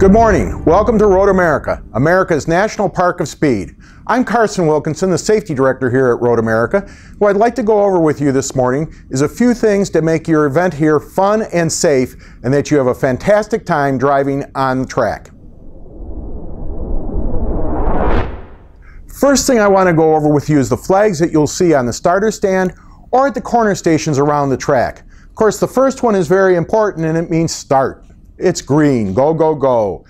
Good morning. Welcome to Road America, America's National Park of Speed. I'm Carson Wilkinson, the Safety Director here at Road America. What I'd like to go over with you this morning is a few things to make your event here fun and safe, and that you have a fantastic time driving on the track. First thing I want to go over with you is the flags that you'll see on the starter stand or at the corner stations around the track. Of course, the first one is very important, and it means start. It's green, go, go, go.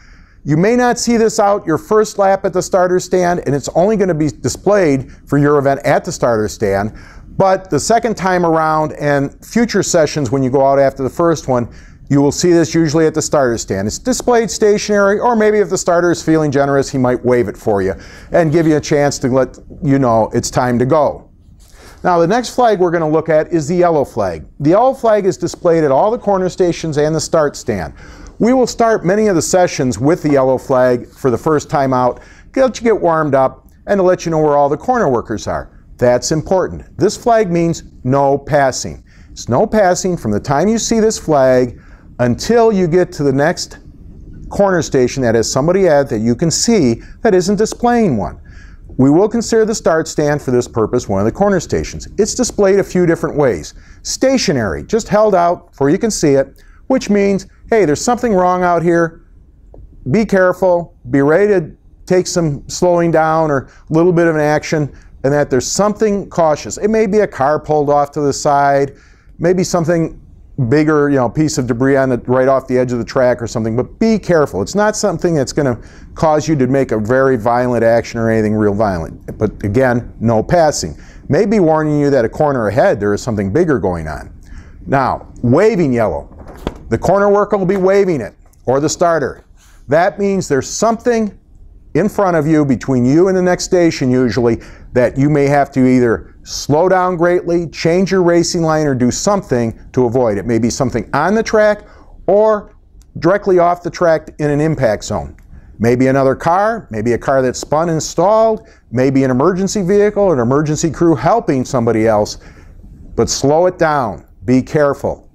You may not see this out your first lap at the starter stand, and it's only going to be displayed for your event at the starter stand, but the second time around and future sessions when you go out after the first one, you will see this usually at the starter stand. It's displayed stationary, or maybe if the starter is feeling generous, he might wave it for you and give you a chance to let you know it's time to go. Now, the next flag we're going to look at is the yellow flag. The yellow flag is displayed at all the corner stations and the start stand. We will start many of the sessions with the yellow flag for the first time out, to let you get warmed up and to let you know where all the corner workers are. That's important. This flag means no passing. It's no passing from the time you see this flag until you get to the next corner station that has somebody at that you can see that isn't displaying one. We will consider the start stand for this purpose one of the corner stations. It's displayed a few different ways. Stationary, just held out where you can see it, which means, hey, there's something wrong out here. Be careful, be ready to take some slowing down or a little bit of an action, and that there's something cautious. It may be a car pulled off to the side, maybe something bigger, piece of debris on right off the edge of the track or something, but be careful. It's not something that's going to cause you to make a very violent action or anything real violent. But again, no passing. Maybe warning you that a corner ahead there is something bigger going on. Now, waving yellow. The corner worker will be waving it, or the starter. That means there's something in front of you, between you and the next station usually, that you may have to either slow down greatly, change your racing line, or do something to avoid. It may be something on the track or directly off the track in an impact zone. Maybe another car, maybe a car that's spun and stalled, maybe an emergency vehicle, an emergency crew helping somebody else, but slow it down, be careful.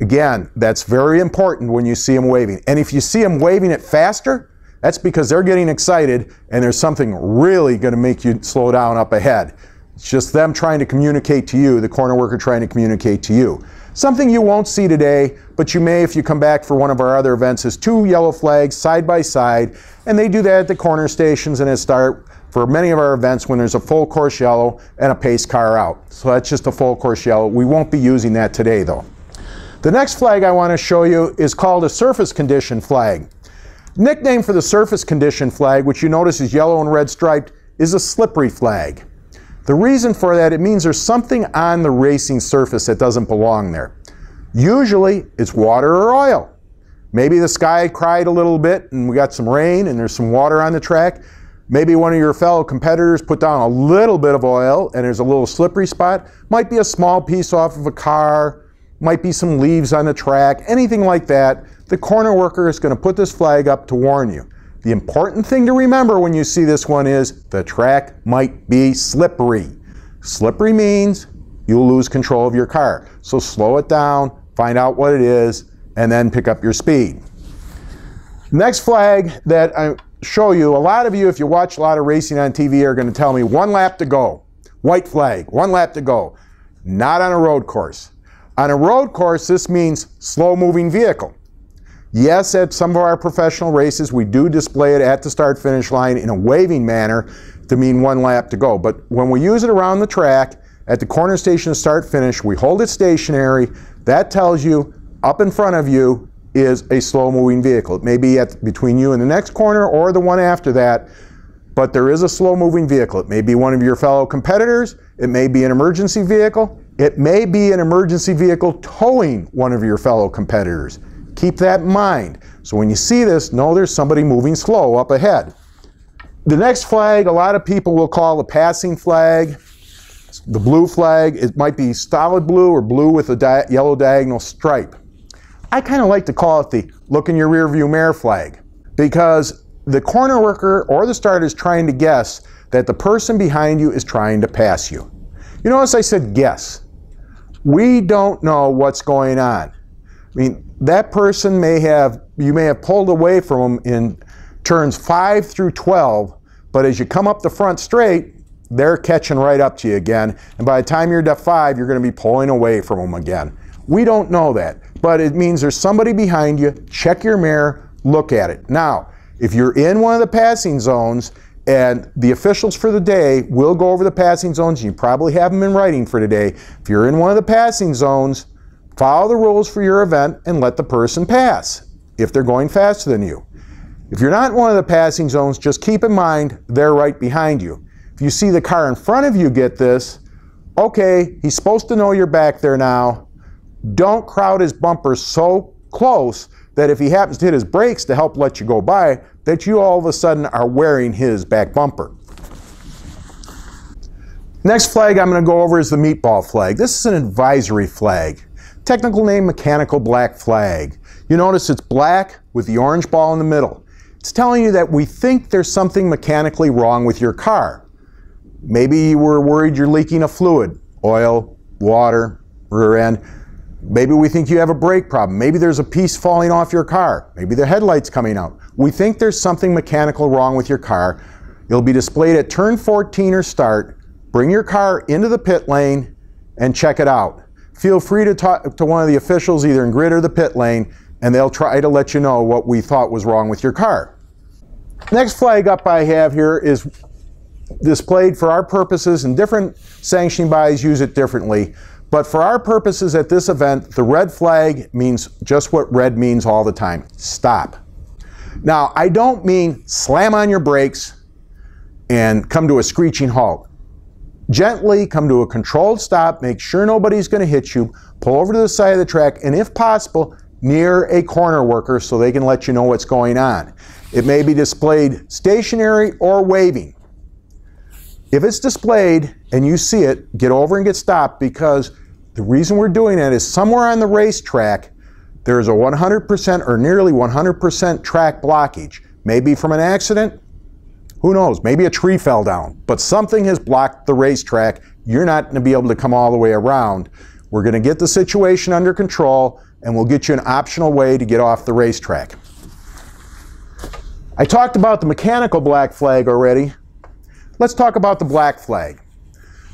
Again, that's very important when you see them waving. And if you see them waving it faster, that's because they're getting excited and there's something really going to make you slow down up ahead. It's just them trying to communicate to you, the corner worker trying to communicate to you. Something you won't see today, but you may if you come back for one of our other events, is two yellow flags side by side, and they do that at the corner stations and at start for many of our events when there's a full course yellow and a pace car out. So that's just a full course yellow. We won't be using that today though. The next flag I want to show you is called a surface condition flag. Nickname for the surface condition flag, which you notice is yellow and red striped, is a slippery flag. The reason for that, it means there's something on the racing surface that doesn't belong there. Usually it's water or oil. Maybe the sky cried a little bit and we got some rain and there's some water on the track. Maybe one of your fellow competitors put down a little bit of oil and there's a little slippery spot. Might be a small piece off of a car, might be some leaves on the track, anything like that. The corner worker is going to put this flag up to warn you. The important thing to remember when you see this one is the track might be slippery. Slippery means you'll lose control of your car. So slow it down, find out what it is, and then pick up your speed. Next flag that I show you, a lot of you, if you watch a lot of racing on TV, are going to tell me 1 lap to go. White flag, 1 lap to go. Not on a road course. On a road course, this means slow-moving vehicle. Yes, at some of our professional races, we do display it at the start-finish line in a waving manner to mean 1 lap to go. But when we use it around the track, at the corner station start-finish, we hold it stationary. That tells you up in front of you is a slow-moving vehicle. It may be between you and the next corner or the one after that, but there is a slow-moving vehicle. It may be one of your fellow competitors. It may be an emergency vehicle. It may be an emergency vehicle towing one of your fellow competitors. Keep that in mind. So when you see this, know there's somebody moving slow up ahead. The next flag, a lot of people will call the passing flag. The blue flag, it might be solid blue or blue with a yellow diagonal stripe. I kind of like to call it the look in your rearview mirror flag, because the corner worker or the starter is trying to guess that the person behind you is trying to pass you. You notice I said guess. We don't know what's going on. I mean, that person you may have pulled away from them in turns 5 through 12, but as you come up the front straight, they're catching right up to you again, and by the time you're to 5, you're going to be pulling away from them again. We don't know that, but it means there's somebody behind you. Check your mirror, look at it. Now, if you're in one of the passing zones, and the officials for the day will go over the passing zones, you probably have them in writing for today. If you're in one of the passing zones, follow the rules for your event and let the person pass if they're going faster than you. If you're not in one of the passing zones, just keep in mind they're right behind you. If you see the car in front of you get this, okay, he's supposed to know you're back there now. Don't crowd his bumper so close that if he happens to hit his brakes to help let you go by, that you all of a sudden are wearing his back bumper. Next flag I'm going to go over is the meatball flag. This is an advisory flag. Technical name, mechanical black flag. You notice it's black with the orange ball in the middle. It's telling you that we think there's something mechanically wrong with your car. Maybe you were worried you're leaking a fluid, oil, water, rear end. Maybe we think you have a brake problem. Maybe there's a piece falling off your car. Maybe the headlight's coming out. We think there's something mechanical wrong with your car. It'll be displayed at turn 14 or start. Bring your car into the pit lane and check it out. Feel free to talk to one of the officials either in grid or the pit lane, and they'll try to let you know what we thought was wrong with your car. Next flag up I have here is displayed for our purposes, and different sanctioning bodies use it differently. But for our purposes at this event, the red flag means just what red means all the time: stop. Now, I don't mean slam on your brakes and come to a screeching halt. Gently come to a controlled stop, make sure nobody's going to hit you, pull over to the side of the track, and if possible, near a corner worker so they can let you know what's going on. It may be displayed stationary or waving. If it's displayed and you see it, get over and get stopped, because the reason we're doing that is somewhere on the racetrack there's a 100% or nearly 100% track blockage. Maybe from an accident, who knows, maybe a tree fell down, but something has blocked the racetrack. You're not going to be able to come all the way around. We're going to get the situation under control, and we'll get you an optional way to get off the racetrack. I talked about the mechanical black flag already. Let's talk about the black flag.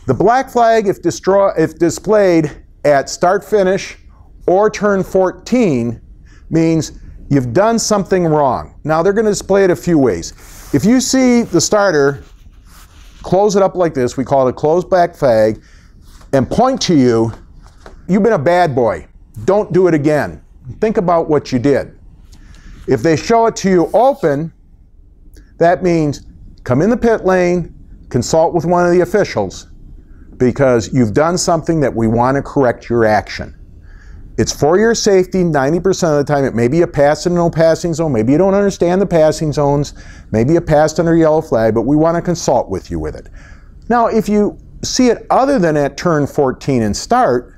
The black flag, if displayed at start-finish or turn 14, means you've done something wrong. Now, they're going to display it a few ways. If you see the starter close it up like this, we call it a closed back flag, and point to you, you've been a bad boy. Don't do it again. Think about what you did. If they show it to you open, that means come in the pit lane, consult with one of the officials, because you've done something that we want to correct your action. It's for your safety 90% of the time. It may be a pass and no passing zone. Maybe you don't understand the passing zones. Maybe you passed under yellow flag, but we want to consult with you with it. Now, if you see it other than at turn 14 and start,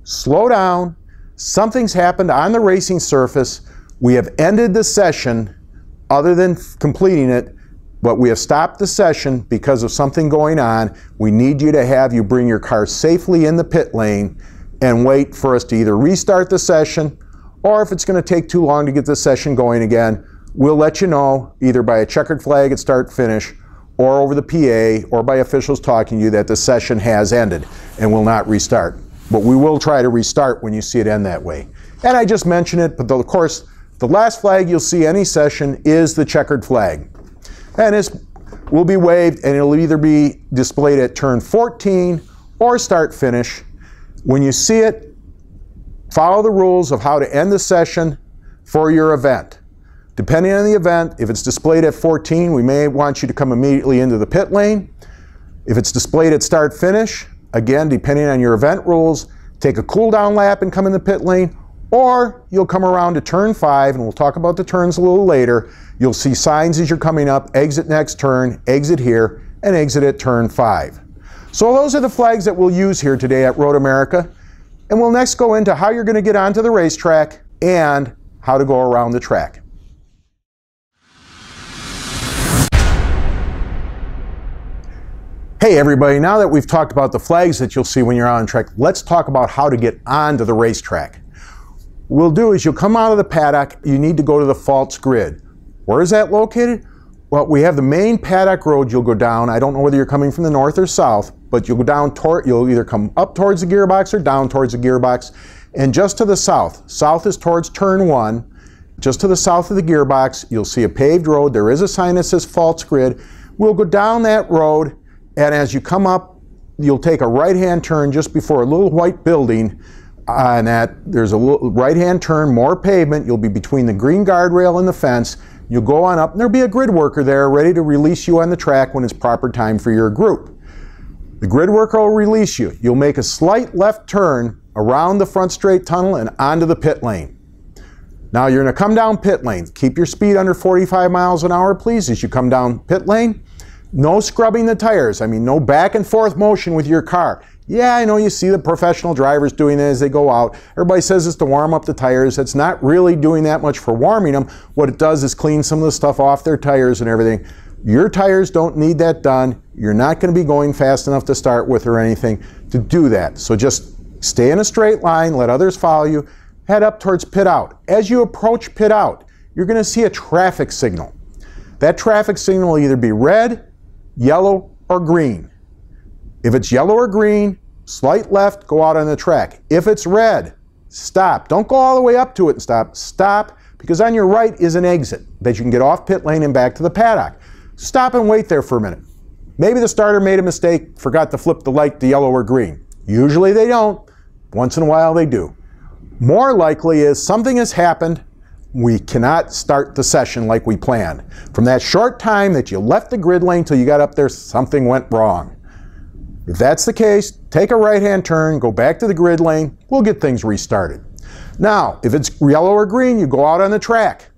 slow down. Something's happened on the racing surface. We have ended the session other than completing it, but we have stopped the session because of something going on. We need you to have you bring your car safely in the pit lane and wait for us to either restart the session, or if it's going to take too long to get the session going again, we'll let you know either by a checkered flag at start finish or over the PA or by officials talking to you that the session has ended and will not restart. But we will try to restart when you see it end that way. And I just mentioned it, but of course, the last flag you'll see any session is the checkered flag. And this will be waved, and it'll either be displayed at turn 14 or start finish. When you see it, follow the rules of how to end the session for your event. Depending on the event, if it's displayed at 14, we may want you to come immediately into the pit lane. If it's displayed at start finish, again, depending on your event rules, take a cool down lap and come in the pit lane, or you'll come around to turn 5, and we'll talk about the turns a little later. You'll see signs as you're coming up: exit next turn, exit here, and exit at turn 5. So those are the flags that we'll use here today at Road America, and we'll next go into how you're going to get onto the racetrack and how to go around the track. Hey everybody, now that we've talked about the flags that you'll see when you're on the track, let's talk about how to get onto the racetrack. we'll do is you'll come out of the paddock, you need to go to the false grid. Where is that located? Well, we have the main paddock road you'll go down. I don't know whether you're coming from the north or south, but you'll go down toward, you'll either come up towards the gearbox or down towards the gearbox. And just to the south, south is towards turn 1. Just to the south of the gearbox, you'll see a paved road. There is a sign that says false grid. We'll go down that road, and as you come up, you'll take a right-hand turn just before a little white building. And there's a little right-hand turn, more pavement. You'll be between the green guardrail and the fence. You'll go on up, and there'll be a grid worker there ready to release you on the track when it's proper time for your group. The grid worker will release you. You'll make a slight left turn around the front straight tunnel and onto the pit lane. Now you're going to come down pit lane. Keep your speed under 45 miles an hour, please, as you come down pit lane. No scrubbing the tires. I mean, no back and forth motion with your car. Yeah, I know you see the professional drivers doing it as they go out. Everybody says it's to warm up the tires. It's not really doing that much for warming them. What it does is clean some of the stuff off their tires and everything. Your tires don't need that done. You're not going to be going fast enough to start with or anything to do that. So just stay in a straight line, let others follow you, head up towards pit out. As you approach pit out, you're going to see a traffic signal. That traffic signal will either be red, yellow, or green. If it's yellow or green, slight left, go out on the track. If it's red, stop. Don't go all the way up to it and stop. Stop, because on your right is an exit that you can get off pit lane and back to the paddock. Stop and wait there for a minute. Maybe the starter made a mistake, forgot to flip the light to yellow or green. Usually they don't. Once in a while they do. More likely is something has happened. We cannot start the session like we planned. From that short time that you left the grid lane till you got up there, something went wrong. If that's the case, take a right-hand turn, go back to the grid lane, we'll get things restarted. Now, if it's yellow or green, you go out on the track.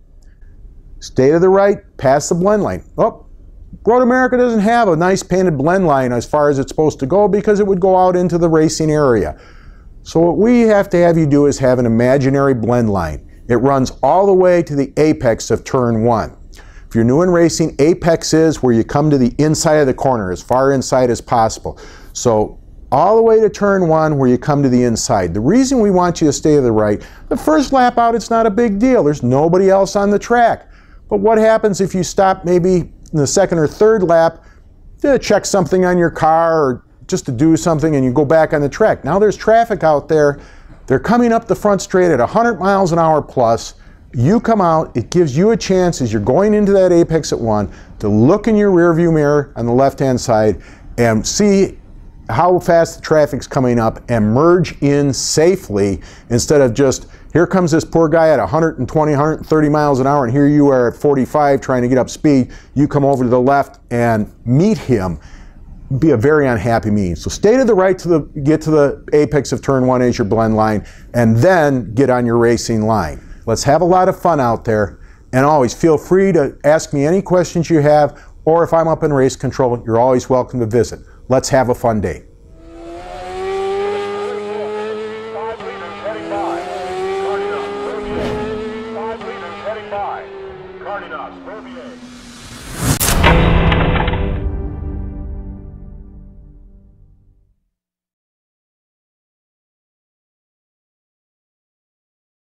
Stay to the right, past the blend line. Oh, Road America doesn't have a nice painted blend line as far as it's supposed to go because it would go out into the racing area. So what we have to have you do is have an imaginary blend line. It runs all the way to the apex of turn 1. If you're new in racing, apex is where you come to the inside of the corner, as far inside as possible. So all the way to turn 1 where you come to the inside. The reason we want you to stay to the right, the first lap out, it's not a big deal. There's nobody else on the track. But what happens if you stop maybe in the second or third lap to check something on your car or just to do something and you go back on the track? Now there's traffic out there. They're coming up the front straight at 100 miles an hour plus. You come out, it gives you a chance as you're going into that apex at 1 to look in your rearview mirror on the left-hand side and see how fast the traffic's coming up and merge in safely instead of just, here comes this poor guy at 120, 130 miles an hour and here you are at 45 trying to get up speed. You come over to the left and meet him. Be a very unhappy meeting. So stay to the right to get to the apex of turn 1 as your blend line and then get on your racing line. Let's have a lot of fun out there, and always feel free to ask me any questions you have, or if I'm up in race control, you're always welcome to visit. Let's have a fun day. 5 liters heading by. Carting up. 5 liters heading by. Carting up.